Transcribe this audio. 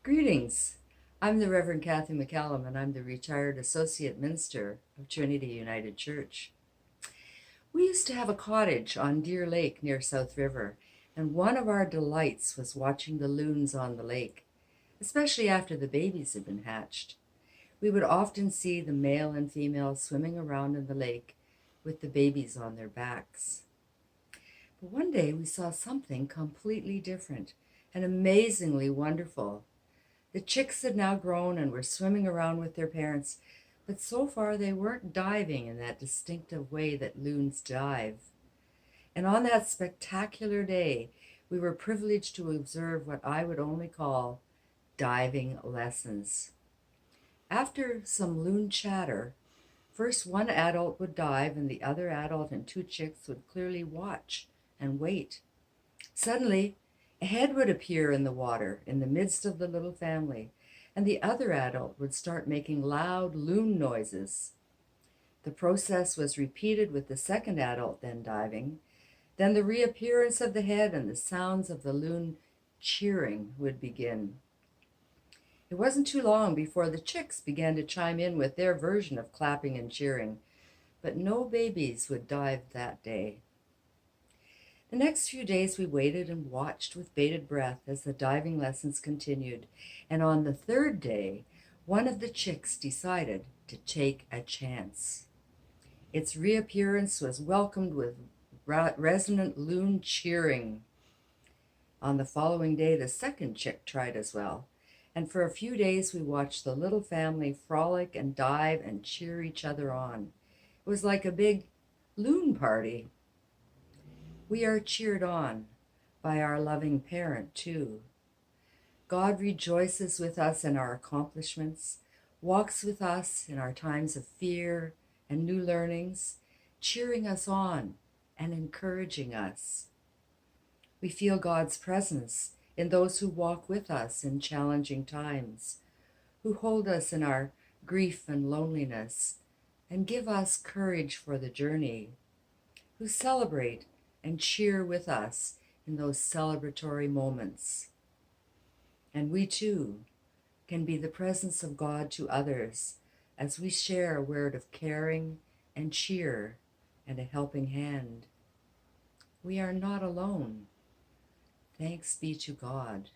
Greetings. I'm the Reverend Kathleen McCallum, and I'm the retired Associate Minister of Trinity United Church. We used to have a cottage on Deer Lake near South River, and one of our delights was watching the loons on the lake, especially after the babies had been hatched. We would often see the male and female swimming around in the lake with the babies on their backs. But one day we saw something completely different and amazingly wonderful. The chicks had now grown and were swimming around with their parents, but so far they weren't diving in that distinctive way that loons dive. And on that spectacular day, we were privileged to observe what I would only call diving lessons. After some loon chatter, first one adult would dive and the other adult and two chicks would clearly watch and wait. Suddenly, a head would appear in the water in the midst of the little family, and the other adult would start making loud loon noises. The process was repeated with the second adult then diving. Then the reappearance of the head and the sounds of the loon cheering would begin. It wasn't too long before the chicks began to chime in with their version of clapping and cheering, but no babies would dive that day. The next few days we waited and watched with bated breath as the diving lessons continued, and on the third day, one of the chicks decided to take a chance. Its reappearance was welcomed with resonant loon cheering. On the following day, the second chick tried as well, and for a few days we watched the little family frolic and dive and cheer each other on. It was like a big loon party. We are cheered on by our loving parent, too. God rejoices with us in our accomplishments, walks with us in our times of fear and new learnings, cheering us on and encouraging us. We feel God's presence in those who walk with us in challenging times, who hold us in our grief and loneliness, and give us courage for the journey, who celebrate and cheer with us in those celebratory moments. And we too can be the presence of God to others as we share a word of caring and cheer and a helping hand. We are not alone. Thanks be to God.